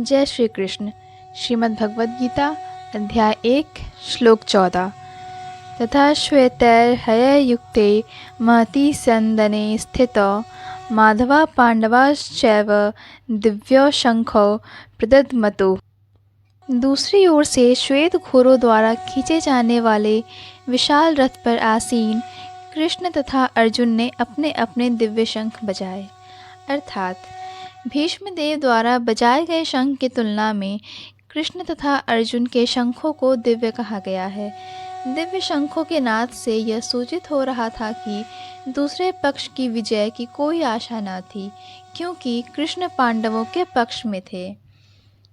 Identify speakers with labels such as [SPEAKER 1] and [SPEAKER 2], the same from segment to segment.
[SPEAKER 1] जय श्री कृष्ण। श्रीमद् भगवद गीता अध्याय 1 श्लोक 14। तथा श्वेतैर्हययुक्ते महति सन्दने स्थितौ माधवा पांडवाश्चैव दिव्यो शंखौ प्रदद्मतो। दूसरी ओर से श्वेत घोड़ों द्वारा खींचे जाने वाले विशाल रथ पर आसीन कृष्ण तथा अर्जुन ने अपने अपने दिव्य शंख बजाए। अर्थात भीष्मदेव द्वारा बजाए गए शंख की तुलना में कृष्ण तथा अर्जुन के शंखों को दिव्य कहा गया है। दिव्य शंखों के नाद से यह सूचित हो रहा था कि दूसरे पक्ष की विजय की कोई आशा न थी, क्योंकि कृष्ण पांडवों के पक्ष में थे।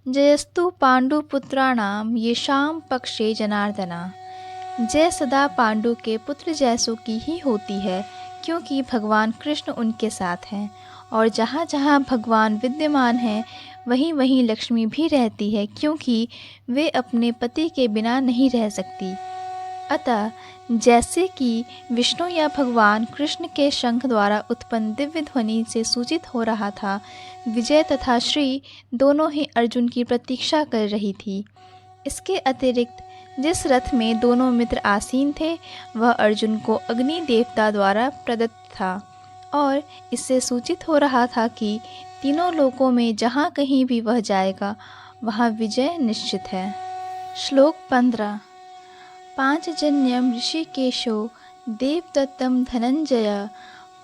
[SPEAKER 1] जयस्तु पांडुपुत्राणाम येषां पक्षे जनार्दना। जय सदा पांडु के पुत्र जयसु की ही होती है, क्योंकि भगवान कृष्ण उनके साथ हैं, और जहाँ जहाँ भगवान विद्यमान हैं वहीं वहीं लक्ष्मी भी रहती है, क्योंकि वे अपने पति के बिना नहीं रह सकती। अतः जैसे कि विष्णु या भगवान कृष्ण के शंख द्वारा उत्पन्न दिव्य ध्वनि से सूचित हो रहा था, विजय तथा श्री दोनों ही अर्जुन की प्रतीक्षा कर रही थी। इसके अतिरिक्त जिस रथ में दोनों मित्र आसीन थे वह अर्जुन को अग्नि देवता द्वारा प्रदत्त था, और इससे सूचित हो रहा था कि तीनों लोकों में जहाँ कहीं भी वह जाएगा वहाँ विजय निश्चित है। श्लोक 15। पांचजन्यम ऋषिकेशो देवदत्तम धनंजय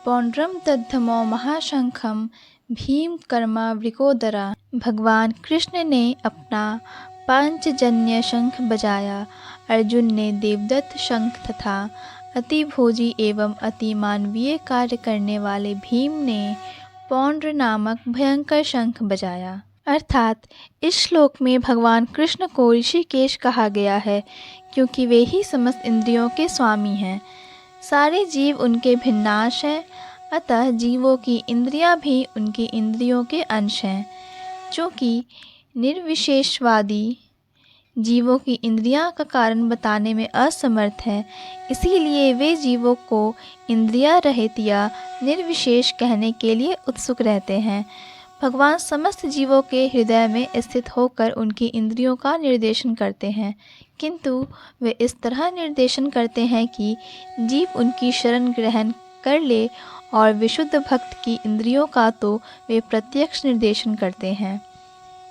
[SPEAKER 1] पौंड्रम तद्धमो महाशंखम भीम कर्मा वृकोदरा। भगवान कृष्ण ने अपना पांचजन्य शंख बजाया। अर्जुन ने देवदत्त शंख तथा अति भोजी एवं अति मानवीय कार्य करने वाले भीम ने पौंड्र नामक भयंकर शंख बजाया। अर्थात इस श्लोक में भगवान कृष्ण को ऋषिकेश कहा गया है, क्योंकि वे ही समस्त इंद्रियों के स्वामी हैं। सारे जीव उनके भिन्नांश हैं, अतः जीवों की इंद्रियां भी उनकी इंद्रियों के अंश हैं। चूँकि निर्विशेषवादी जीवों की इंद्रियां का कारण बताने में असमर्थ है, इसीलिए वे जीवों को इंद्रिया रहित या निर्विशेष कहने के लिए उत्सुक रहते हैं। भगवान समस्त जीवों के हृदय में स्थित होकर उनकी इंद्रियों का निर्देशन करते हैं, किंतु वे इस तरह निर्देशन करते हैं कि जीव उनकी शरण ग्रहण कर ले, और विशुद्ध भक्त की इंद्रियों का तो वे प्रत्यक्ष निर्देशन करते हैं।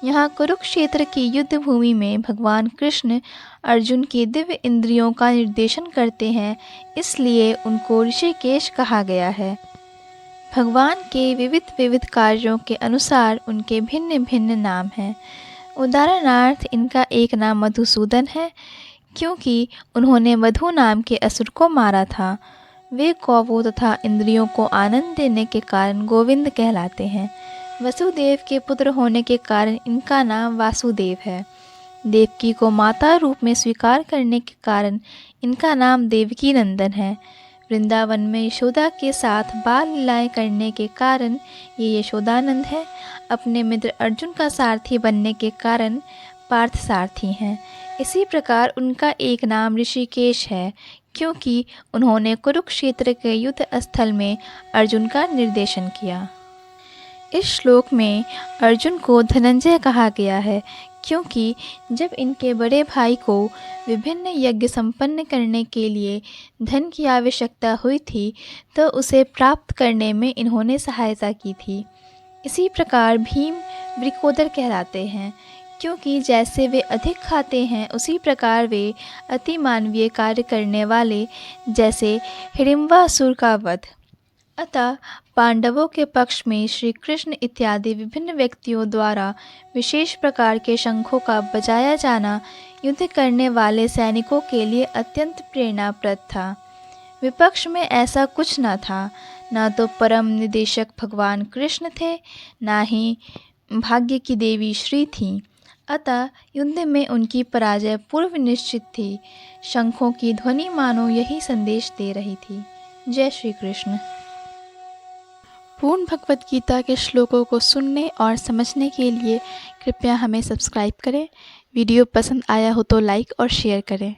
[SPEAKER 1] यहाँ कुरुक्षेत्र की युद्ध भूमि में भगवान कृष्ण अर्जुन की दिव्य इंद्रियों का निर्देशन करते हैं, इसलिए उनको ऋषिकेश कहा गया है। भगवान के विविध कार्यों के अनुसार उनके भिन्न भिन्न नाम हैं। उदाहरणार्थ इनका एक नाम मधुसूदन है, क्योंकि उन्होंने मधु नाम के असुर को मारा था। वे कौवों तथा इंद्रियों को आनंद देने के कारण गोविंद कहलाते हैं। वसुदेव के पुत्र होने के कारण इनका नाम वासुदेव है। देवकी को माता रूप में स्वीकार करने के कारण इनका नाम देवकी नंदन है। वृंदावन में यशोदा के साथ बाल लीलाएं करने के कारण ये यशोदानंद है। अपने मित्र अर्जुन का सारथी बनने के कारण पार्थ सारथी हैं। इसी प्रकार उनका एक नाम ऋषिकेश है, क्योंकि उन्होंने कुरुक्षेत्र के युद्ध स्थल में अर्जुन का निर्देशन किया। इस श्लोक में अर्जुन को धनंजय कहा गया है, क्योंकि जब इनके बड़े भाई को विभिन्न यज्ञ संपन्न करने के लिए धन की आवश्यकता हुई थी, तो उसे प्राप्त करने में इन्होंने सहायता की थी। इसी प्रकार भीम वृकोदर कहलाते हैं, क्योंकि जैसे वे अधिक खाते हैं उसी प्रकार वे अति मानवीय कार्य करने वाले, जैसे हिडिंबासुर का वध। अतः पांडवों के पक्ष में श्री कृष्ण इत्यादि विभिन्न व्यक्तियों द्वारा विशेष प्रकार के शंखों का बजाया जाना युद्ध करने वाले सैनिकों के लिए अत्यंत प्रेरणाप्रद था। विपक्ष में ऐसा कुछ न था, न तो परम निदेशक भगवान कृष्ण थे, न ही भाग्य की देवी श्री थीं। अतः युद्ध में उनकी पराजय पूर्व निश्चित थी। शंखों की ध्वनि मानो यही संदेश दे रही थी। जय श्री कृष्ण। पूर्ण भगवद गीता के श्लोकों को सुनने और समझने के लिए कृपया हमें सब्सक्राइब करें। वीडियो पसंद आया हो तो लाइक और शेयर करें।